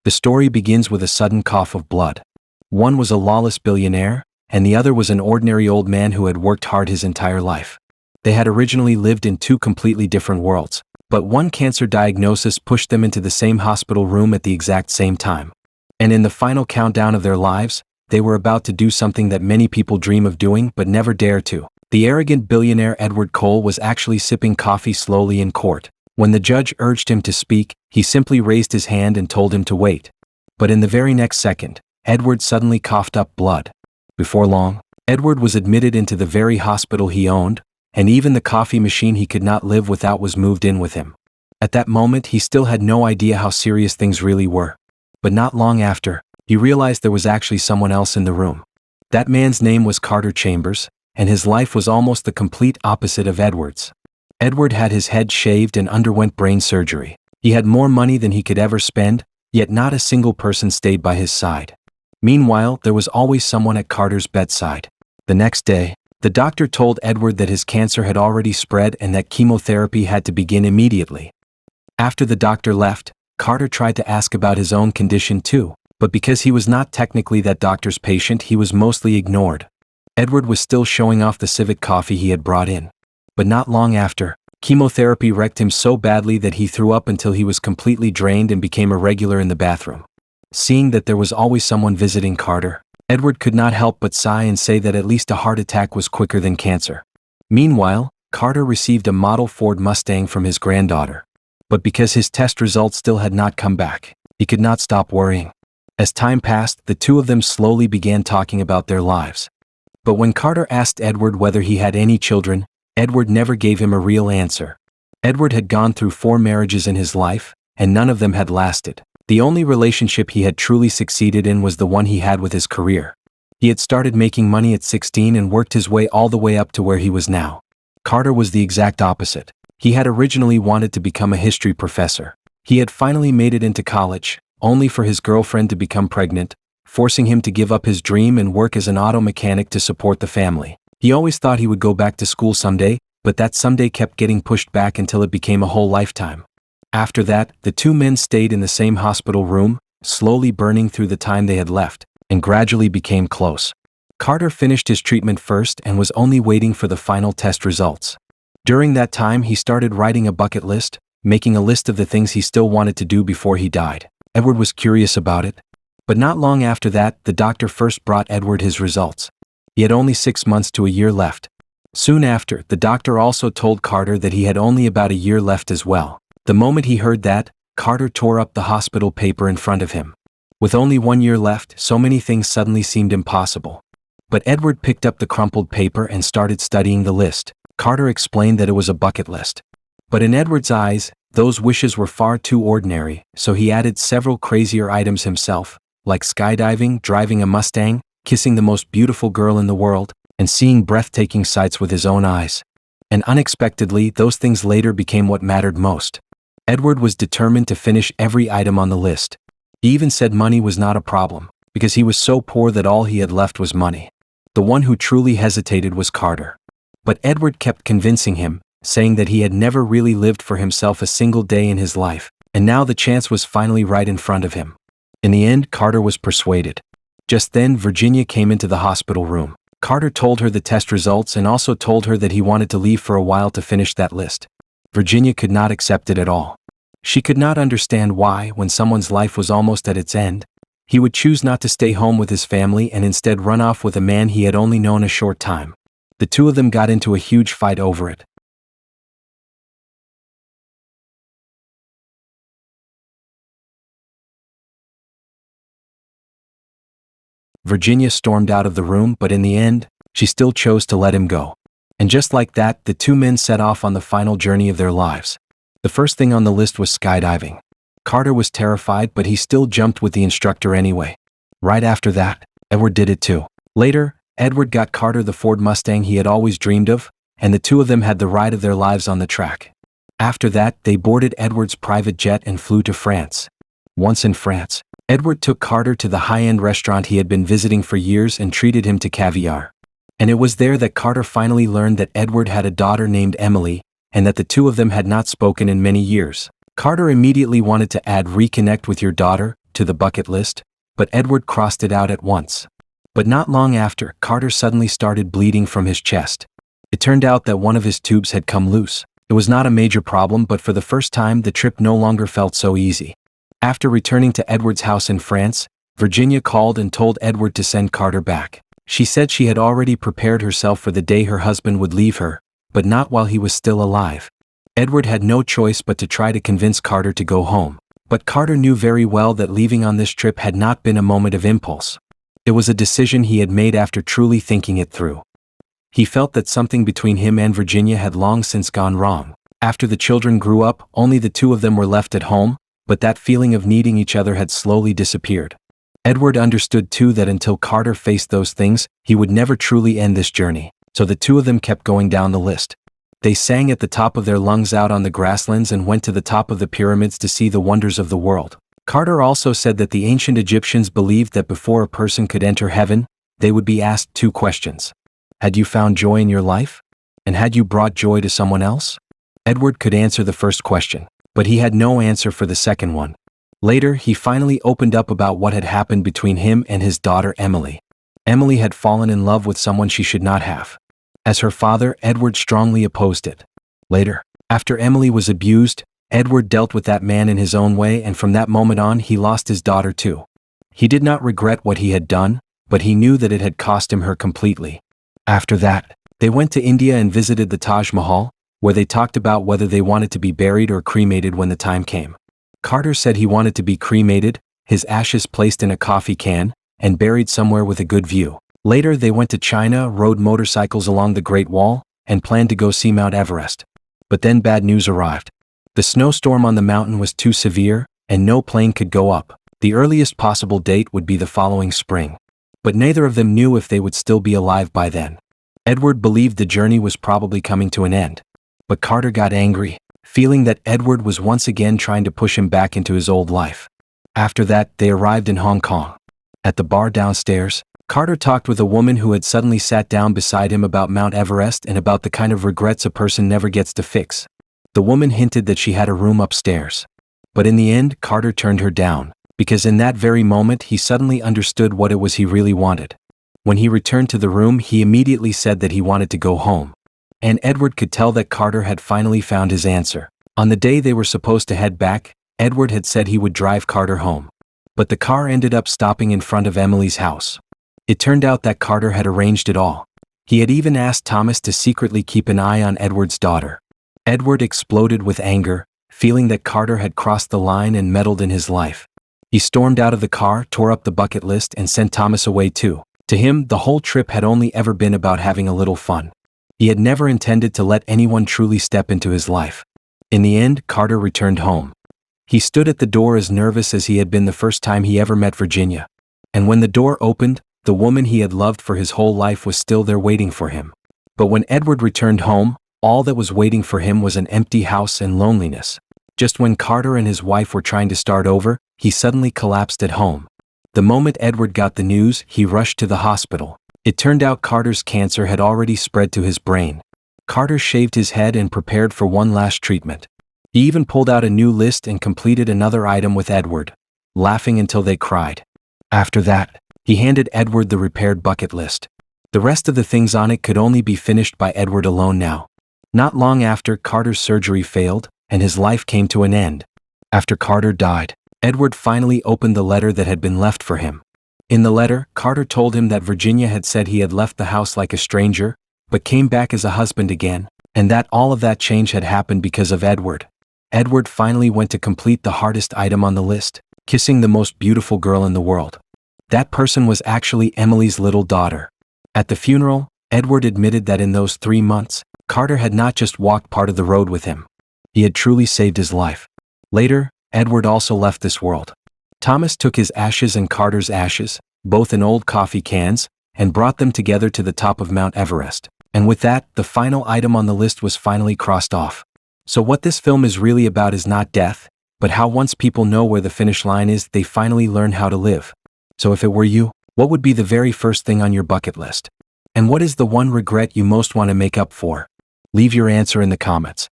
The story begins with a sudden cough of blood. One was a lawless billionaire, and the other was an ordinary old man who had worked hard his entire life. They had originally lived in two completely different worlds, but one cancer diagnosis pushed them into the same hospital room at the exact same time. And in the final countdown of their lives, they were about to do something that many people dream of doing but never dare to. The arrogant billionaire Edward Cole was actually sipping coffee slowly in court. When the judge urged him to speak, he simply raised his hand and told him to wait. But in the very next second, Edward suddenly coughed up blood. Before long, Edward was admitted into the very hospital he owned, and even the coffee machine he could not live without was moved in with him. At that moment, he still had no idea how serious things really were. But not long after, he realized there was actually someone else in the room. That man's name was Carter Chambers, and his life was almost the complete opposite of Edward's. Edward had his head shaved and underwent brain surgery. He had more money than he could ever spend, yet not a single person stayed by his side. Meanwhile, there was always someone at Carter's bedside. The next day, the doctor told Edward that his cancer had already spread and that chemotherapy had to begin immediately. After the doctor left, Carter tried to ask about his own condition too, but because he was not technically that doctor's patient, he was mostly ignored. Edward was still showing off the civet coffee he had brought in. But not long after, chemotherapy wrecked him so badly that he threw up until he was completely drained and became a regular in the bathroom. Seeing that there was always someone visiting Carter, Edward could not help but sigh and say that at least a heart attack was quicker than cancer. Meanwhile, Carter received a model Ford Mustang from his granddaughter. But because his test results still had not come back, he could not stop worrying. As time passed, the two of them slowly began talking about their lives. But when Carter asked Edward whether he had any children, Edward never gave him a real answer. Edward had gone through 4 marriages in his life, and none of them had lasted. The only relationship he had truly succeeded in was the one he had with his career. He had started making money at 16 and worked his way all the way up to where he was now. Carter was the exact opposite. He had originally wanted to become a history professor. He had finally made it into college, only for his girlfriend to become pregnant, forcing him to give up his dream and work as an auto mechanic to support the family. He always thought he would go back to school someday, but that someday kept getting pushed back until it became a whole lifetime. After that, the two men stayed in the same hospital room, slowly burning through the time they had left, and gradually became close. Carter finished his treatment first and was only waiting for the final test results. During that time, he started writing a bucket list, making a list of the things he still wanted to do before he died. Edward was curious about it. But not long after that, the doctor first brought Edward his results. He had only 6 months to a year left. Soon after, the doctor also told Carter that he had only about a year left as well. The moment he heard that, Carter tore up the hospital paper in front of him. With only 1 year left, so many things suddenly seemed impossible. But Edward picked up the crumpled paper and started studying the list. Carter explained that it was a bucket list. But in Edward's eyes, those wishes were far too ordinary, so he added several crazier items himself, like skydiving, driving a Mustang, kissing the most beautiful girl in the world, and seeing breathtaking sights with his own eyes. And unexpectedly, those things later became what mattered most. Edward was determined to finish every item on the list. He even said money was not a problem, because he was so poor that all he had left was money. The one who truly hesitated was Carter. But Edward kept convincing him, saying that he had never really lived for himself a single day in his life, and now the chance was finally right in front of him. In the end, Carter was persuaded. Just then, Virginia came into the hospital room. Carter told her the test results and also told her that he wanted to leave for a while to finish that list. Virginia could not accept it at all. She could not understand why, when someone's life was almost at its end, he would choose not to stay home with his family and instead run off with a man he had only known a short time. The two of them got into a huge fight over it. Virginia stormed out of the room, but in the end, she still chose to let him go. And just like that, the two men set off on the final journey of their lives. The first thing on the list was skydiving. Carter was terrified, but he still jumped with the instructor anyway. Right after that, Edward did it too. Later, Edward got Carter the Ford Mustang he had always dreamed of, and the two of them had the ride of their lives on the track. After that, they boarded Edward's private jet and flew to France. Once in France, Edward took Carter to the high-end restaurant he had been visiting for years and treated him to caviar. And it was there that Carter finally learned that Edward had a daughter named Emily, and that the two of them had not spoken in many years. Carter immediately wanted to add "reconnect with your daughter" to the bucket list, but Edward crossed it out at once. But not long after, Carter suddenly started bleeding from his chest. It turned out that one of his tubes had come loose. It was not a major problem, but for the first time the trip no longer felt so easy. After returning to Edward's house in France, Virginia called and told Edward to send Carter back. She said she had already prepared herself for the day her husband would leave her, but not while he was still alive. Edward had no choice but to try to convince Carter to go home. But Carter knew very well that leaving on this trip had not been a moment of impulse. It was a decision he had made after truly thinking it through. He felt that something between him and Virginia had long since gone wrong. After the children grew up, only the two of them were left at home, but that feeling of needing each other had slowly disappeared. Edward understood too that until Carter faced those things, he would never truly end this journey, so the two of them kept going down the list. They sang at the top of their lungs out on the grasslands and went to the top of the pyramids to see the wonders of the world. Carter also said that the ancient Egyptians believed that before a person could enter heaven, they would be asked two questions. Had you found joy in your life? And had you brought joy to someone else? Edward could answer the first question, but he had no answer for the second one. Later, he finally opened up about what had happened between him and his daughter Emily. Emily had fallen in love with someone she should not have. As her father, Edward strongly opposed it. Later, after Emily was abused, Edward dealt with that man in his own way, and from that moment on he lost his daughter too. He did not regret what he had done, but he knew that it had cost him her completely. After that, they went to India and visited the Taj Mahal, where they talked about whether they wanted to be buried or cremated when the time came. Carter said he wanted to be cremated, his ashes placed in a coffee can, and buried somewhere with a good view. Later they went to China, rode motorcycles along the Great Wall, and planned to go see Mount Everest. But then bad news arrived. The snowstorm on the mountain was too severe, and no plane could go up. The earliest possible date would be the following spring. But neither of them knew if they would still be alive by then. Edward believed the journey was probably coming to an end. But Carter got angry, feeling that Edward was once again trying to push him back into his old life. After that, they arrived in Hong Kong. At the bar downstairs, Carter talked with a woman who had suddenly sat down beside him about Mount Everest and about the kind of regrets a person never gets to fix. The woman hinted that she had a room upstairs. But in the end, Carter turned her down, because in that very moment he suddenly understood what it was he really wanted. When he returned to the room, he immediately said that he wanted to go home. And Edward could tell that Carter had finally found his answer. On the day they were supposed to head back, Edward had said he would drive Carter home. But the car ended up stopping in front of Emily's house. It turned out that Carter had arranged it all. He had even asked Thomas to secretly keep an eye on Edward's daughter. Edward exploded with anger, feeling that Carter had crossed the line and meddled in his life. He stormed out of the car, tore up the bucket list, and sent Thomas away too. To him, the whole trip had only ever been about having a little fun. He had never intended to let anyone truly step into his life. In the end, Carter returned home. He stood at the door as nervous as he had been the first time he ever met Virginia. And when the door opened, the woman he had loved for his whole life was still there waiting for him. But when Edward returned home, all that was waiting for him was an empty house and loneliness. Just when Carter and his wife were trying to start over, he suddenly collapsed at home. The moment Edward got the news, he rushed to the hospital. It turned out Carter's cancer had already spread to his brain. Carter shaved his head and prepared for one last treatment. He even pulled out a new list and completed another item with Edward, laughing until they cried. After that, he handed Edward the repaired bucket list. The rest of the things on it could only be finished by Edward alone now. Not long after, Carter's surgery failed, and his life came to an end. After Carter died, Edward finally opened the letter that had been left for him. In the letter, Carter told him that Virginia had said he had left the house like a stranger, but came back as a husband again, and that all of that change had happened because of Edward. Edward finally went to complete the hardest item on the list, kissing the most beautiful girl in the world. That person was actually Emily's little daughter. At the funeral, Edward admitted that in those 3 months, Carter had not just walked part of the road with him. He had truly saved his life. Later, Edward also left this world. Thomas took his ashes and Carter's ashes, both in old coffee cans, and brought them together to the top of Mount Everest. And with that, the final item on the list was finally crossed off. So what this film is really about is not death, but how once people know where the finish line is, they finally learn how to live. So if it were you, what would be the very first thing on your bucket list? And what is the one regret you most want to make up for? Leave your answer in the comments.